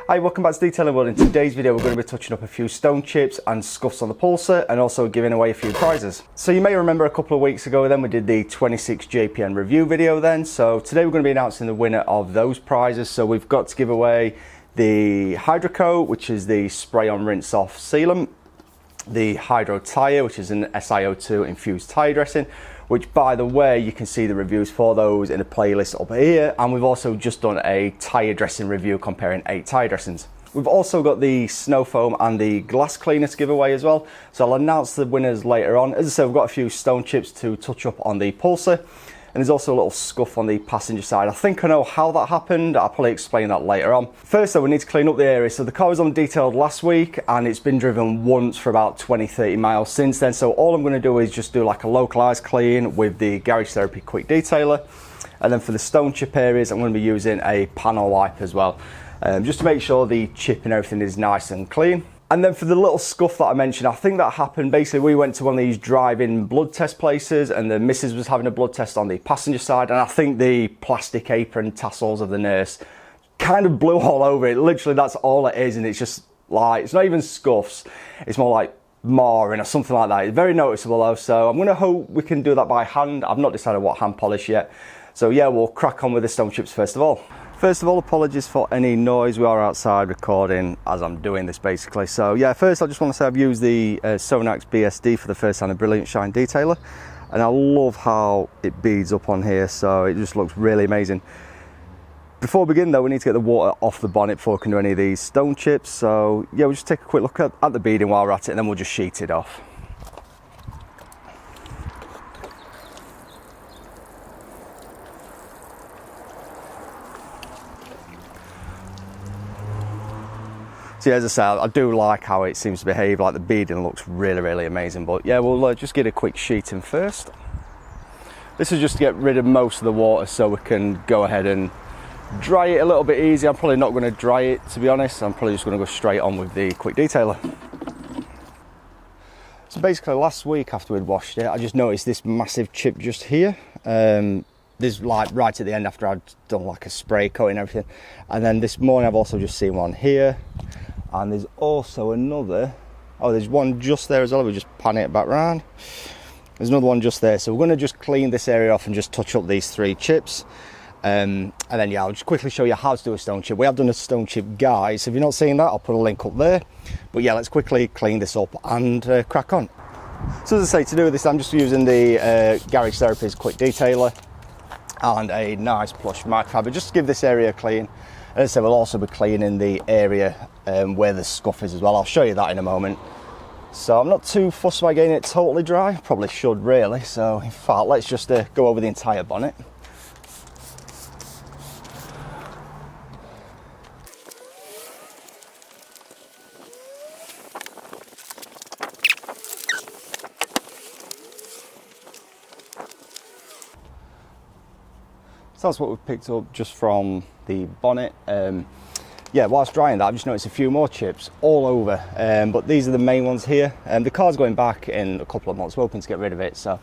Hi, welcome back to Detailing World. In today's video we're going to be touching up a few stone chips and scuffs on the Pulsar and also giving away a few prizes. So you may remember a couple of weeks ago then we did the 26 JPN review video then. So today we're going to be announcing the winner of those prizes. So we've got to give away the Hydro Coat, which is the spray on rinse off sealant, the Hydro Tire, which is an SiO2 infused tyre dressing, which by the way you can see the reviews for those in a playlist up here, and we've also just done a tyre dressing review comparing 8 tyre dressings. We've also got the snow foam and the glass cleaner to give away as well, so I'll announce the winners later on. As I said, we've got a few stone chips to touch up on the Pulsar, and there's also a little scuff on the passenger side. I think I know how that happened. I'll probably explain that later on. First though, we need to clean up the area. So the car was on detailed last week and it's been driven once for about 20-30 miles since then. So all I'm going to do is just do like a localized clean with the Garage Therapy Quick Detailer. And then for the stone chip areas, I'm going to be using a panel wipe as well, just to make sure the chip and everything is nice and clean. And then for the little scuff that I mentioned, I think that happened, basically we went to one of these drive-in blood test places and the missus was having a blood test on the passenger side, and I think the plastic apron tassels of the nurse kind of blew all over it. Literally that's all it is, and it's just like, it's not even scuffs, it's more like marring or something like that. It's very noticeable though, so I'm going to hope we can do that by hand. I've not decided what hand polish yet. So yeah, we'll crack on with the stone chips first of all. First of all, apologies for any noise. We are outside recording as I'm doing this basically. So yeah, first I just want to say I've used the Sonax BSD for the first time in Brilliant Shine Detailer, and I love how it beads up on here, so it just looks really amazing. Before we begin though, we need to get the water off the bonnet before we can do any of these stone chips. So yeah, we'll just take a quick look at the beading while we're at it, and then we'll just sheet it off. So yeah, as I say, I do like how it seems to behave. Like the beading looks really amazing. But yeah, we'll just get a quick sheeting first. This is just to get rid of most of the water so we can go ahead and dry it a little bit easier. I'm probably not going to dry it, to be honest. I'm probably just going to go straight on with the Quick Detailer. So basically last week after we'd washed it, I just noticed this massive chip just here. This like right at the end after I'd done like a spray coat and everything. And then this morning I've also just seen one here. And there's also another, oh there's one just there as well. We'll just pan it back round. There's another one just there. So we're going to just clean this area off and just touch up these 3 chips. And then yeah, I'll just quickly show you how to do a stone chip. We have done a stone chip guide, so if you're not seeing that, I'll put a link up there. But yeah, let's quickly clean this up and crack on. So as I say, to do this I'm just using the Garage Therapy's Quick Detailer and a nice plush microfiber just to give this area clean. As I said, we'll also be cleaning the area where the scuff is as well. I'll show you that in a moment. So I'm not too fussed about getting it totally dry. Probably should really. So in fact, let's just go over the entire bonnet. So that's what we've picked up just from the bonnet. Yeah, whilst drying that, I've just noticed a few more chips all over, but these are the main ones here. The car's going back in a couple of months. We're hoping to get rid of it, so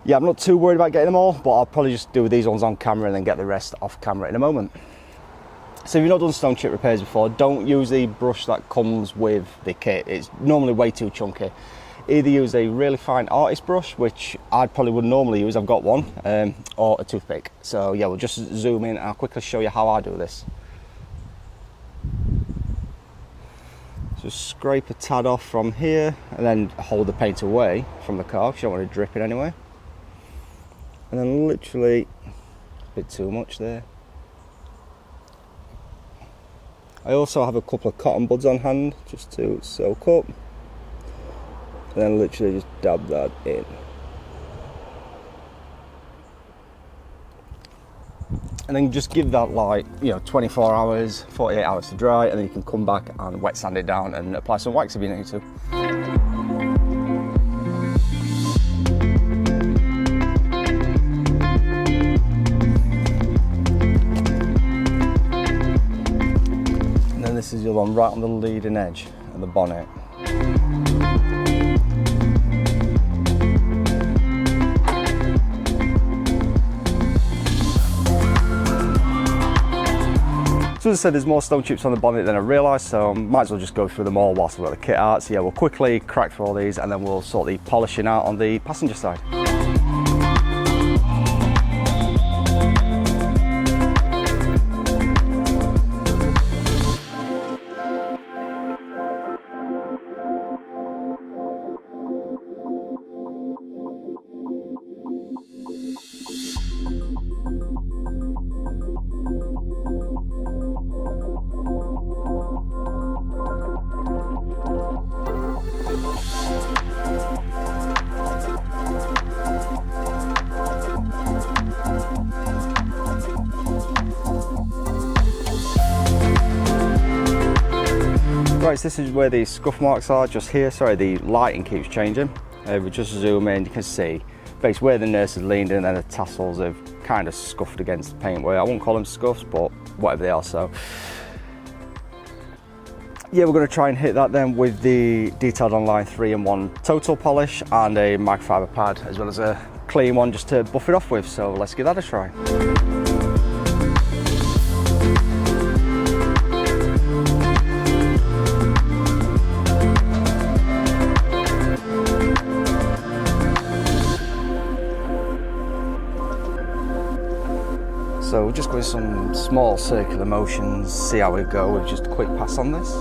yeah, I'm not too worried about getting them all, but I'll probably just do these ones on camera and then get the rest off camera in a moment. So if you've not done stone chip repairs before, don't use the brush that comes with the kit. It's normally way too chunky. Either use a really fine artist brush, which I probably would normally use, I've got one, or a toothpick. So yeah, we'll just zoom in and I'll quickly show you how I do this. Just scrape a tad off from here and then hold the paint away from the car because you don't want to drip it anyway. And then literally, a bit too much there. I also have a couple of cotton buds on hand just to soak up. And then literally just dab that in. And then just give that like, 24 hours, 48 hours to dry, and then you can come back and wet sand it down and apply some wax if you need to. And then this is your one right on the leading edge of the bonnet. So as I said, there's more stone chips on the bonnet than I realised, so might as well just go through them all whilst we've got the kit out. So yeah, we'll quickly crack through all these and then we'll sort the polishing out on the passenger side. Right, so this is where the scuff marks are, just here. Sorry, the lighting keeps changing. We just zoom in, you can see basically where the nurse has leaned in and then the tassels have kind of scuffed against the paint. Well, I won't call them scuffs, but whatever they are. So yeah, we're going to try and hit that then with the Detailed Online 3-in-1 total polish and a microfiber pad, as well as a clean one just to buff it off with. So let's give that a try. So we'll just go with some small circular motions, see how we go with just a quick pass on this.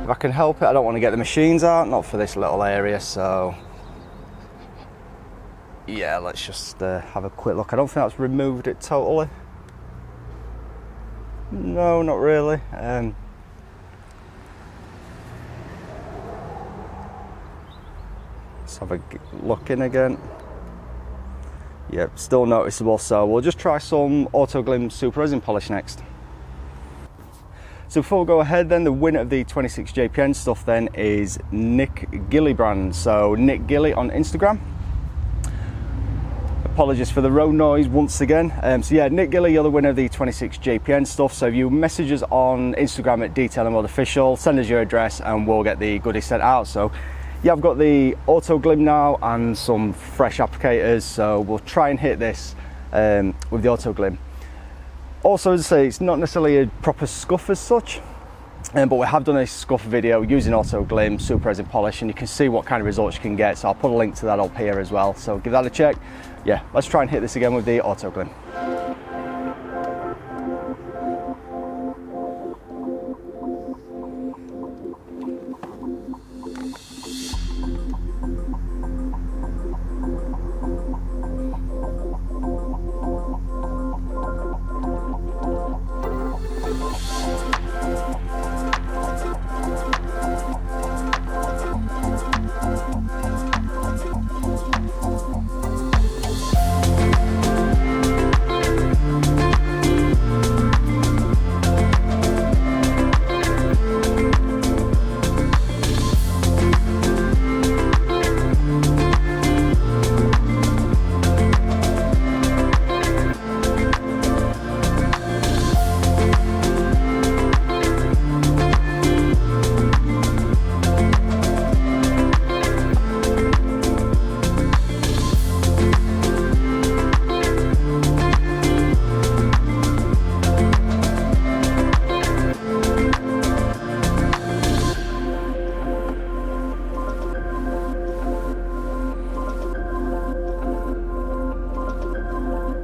If I can help it, I don't want to get the machines out, not for this little area, so yeah, let's just have a quick look. I don't think that's removed it totally. No, not really. Let's have a look in again. Yep, still noticeable, so we'll just try some Auto Glim Super Resin Polish next. So before we go ahead then, the winner of the 26 JPN stuff then is Nick Gillibrand. So Nick Gilly on Instagram. Apologies for the road noise once again. So yeah, Nick Gilly, you're the winner of the 26 JPN stuff. So if you message us on Instagram at Detail and Mod Official, send us your address and we'll get the goodies sent out. So yeah, I've got the Auto Glim now and some fresh applicators, so we'll try and hit this with the Auto Glim. Also, as I say, it's not necessarily a proper scuff as such, but we have done a scuff video using Auto Glim Super Resin Polish, and you can see what kind of results you can get, so I'll put a link to that up here as well, so give that a check. Yeah, let's try and hit this again with the Auto Glim.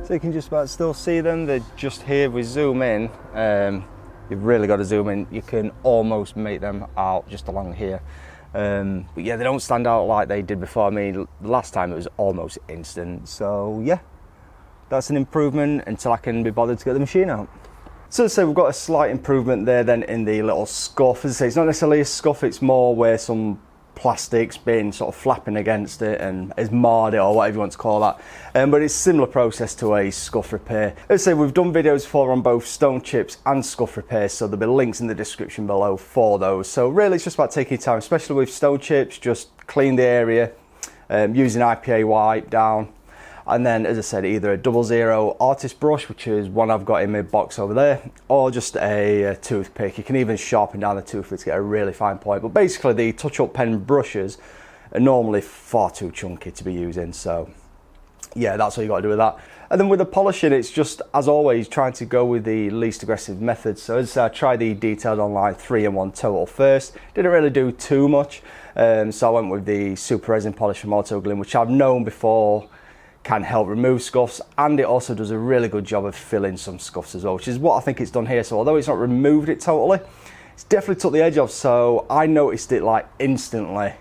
So you can just about still see them, they're just here. If we zoom in, you've really got to zoom in, you can almost make them out just along here. But yeah, they don't stand out like they did before. I mean, last time it was almost instant, so yeah, that's an improvement until I can be bothered to get the machine out. So as I say, we've got a slight improvement there then in the little scuff. As I say, it's not necessarily a scuff, it's more where some plastic's been sort of flapping against it and has marred it, or whatever you want to call that. But it's a similar process to a scuff repair. As I say, we've done videos before on both stone chips and scuff repairs, so there'll be links in the description below for those. So really it's just about taking your time, especially with stone chips, just clean the area using IPA wipe down. And then, as I said, either a 00 artist brush, which is one I've got in my box over there, or just a toothpick. You can even sharpen down the toothpick to get a really fine point. But basically, the touch-up pen brushes are normally far too chunky to be using. So yeah, that's what you got to do with that. And then with the polishing, it's just, as always, trying to go with the least aggressive method. So as I tried the Detailed Online 3-in-1 total first, didn't really do too much. So I went with the super resin polish from Autoglym, which I've known before can help remove scuffs, and it also does a really good job of filling some scuffs as well, which is what I think it's done here. So although it's not removed it totally, it's definitely took the edge off. So I noticed it like instantly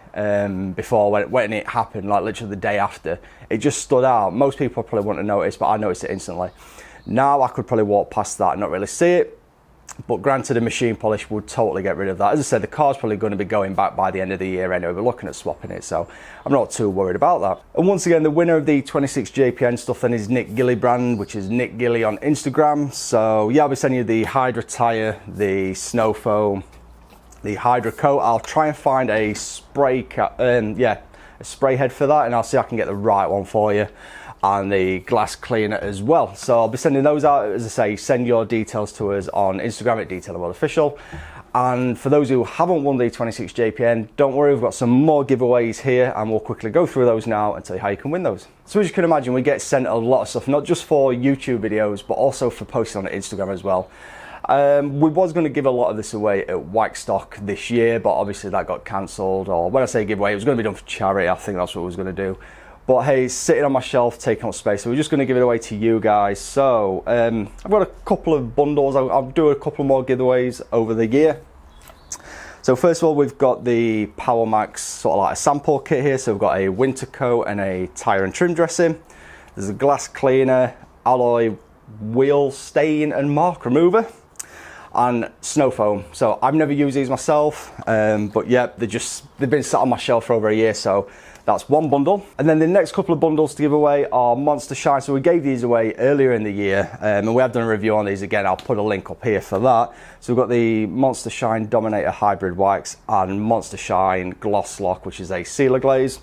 before when it happened, like literally the day after. It just stood out. Most people probably wouldn't have noticed, but I noticed it instantly. Now I could probably walk past that and not really see it. But granted, a machine polish would totally get rid of that. As I said, the car's probably going to be going back by the end of the year anyway. We're looking at swapping it, so I'm not too worried about that. And once again, the winner of the 26 JPN stuff then is Nick Gillibrand, which is Nick Gilly on Instagram. So yeah, I'll be sending you the Hydra tire, the snow foam, the Hydra coat. I'll try and find a spray a spray head for that, and I'll see if I can get the right one for you. And the glass cleaner as well. So I'll be sending those out. As I say, send your details to us on Instagram at Detailed Official. And for those who haven't won the 26 JPN, don't worry, we've got some more giveaways here, and we'll quickly go through those now and tell you how you can win those. So as you can imagine, we get sent a lot of stuff, not just for YouTube videos, but also for posting on Instagram as well. We was going to give a lot of this away at Waxstock this year, but obviously that got cancelled. Or when I say giveaway, it was going to be done for charity. I think that's what we was going to do. But hey, it's sitting on my shelf, taking up space, so we're just going to give it away to you guys. So I've got a couple of bundles. I'll do a couple more giveaways over the year. So first of all, we've got the Power Max sort of like a sample kit here. So we've got a winter coat and a tire and trim dressing. There's a glass cleaner, alloy wheel stain and mark remover, and snow foam. So I've never used these myself, but yeah, they've been sat on my shelf for over a year. So that's one bundle. And then the next couple of bundles to give away are Monster Shine. So we gave these away earlier in the year, and we have done a review on these again. I'll put a link up here for that. So we've got the Monster Shine Dominator Hybrid Wax and Monster Shine Gloss Lock, which is a sealer glaze.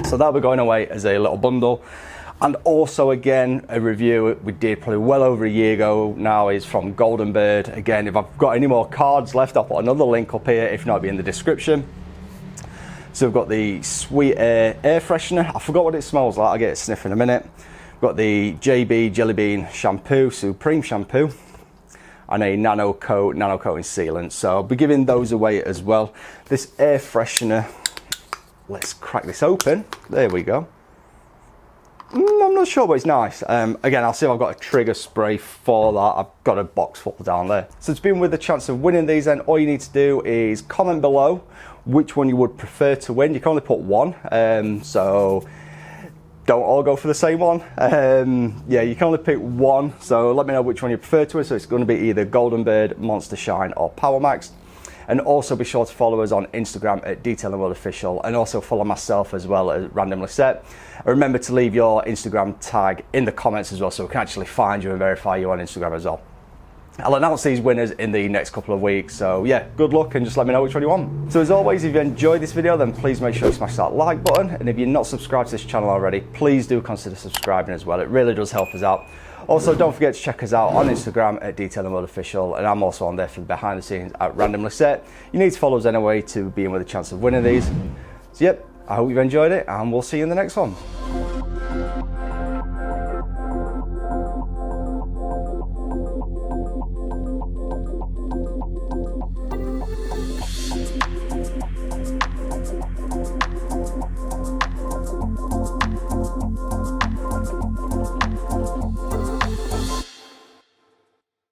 So that'll be going away as a little bundle. And also again, a review we did probably well over a year ago now is from Golden Bird. Again, if I've got any more cards left, I'll put another link up here. If not, it'll be in the description. So we've got the Sweet Air Freshener. I forgot what it smells like. I'll get it sniff in a minute. We've got the JB Jelly Bean Shampoo, Supreme Shampoo, and a nano coating sealant. So I'll be giving those away as well. This air freshener, let's crack this open. There we go. I'm not sure, but it's nice. Again, I'll see if I've got a trigger spray for that. I've got a box full down there. So to be with the chance of winning these, then all you need to do is comment below which one you would prefer to win. You can only put one, so don't all go for the same one. Yeah, you can only pick one, so let me know which one you prefer to win. So it's going to be either Golden Bird, Monster Shine, or Power Max. And also be sure to follow us on Instagram at Detailed Official, and also follow myself as well as Randomly Set. And remember to leave your Instagram tag in the comments as well, so we can actually find you and verify you on Instagram as well. I'll announce these winners in the next couple of weeks, so yeah, good luck and just let me know which one you want. So as always, if you enjoyed this video, then please make sure you smash that like button, and if you're not subscribed to this channel already, please do consider subscribing as well. It really does help us out. Also, don't forget to check us out on Instagram at Detailed Official, and I'm also on there for the behind the scenes at Randomly Set. You need to follow us anyway to be in with a chance of winning these. So yep, I hope you've enjoyed it, and we'll see you in the next one.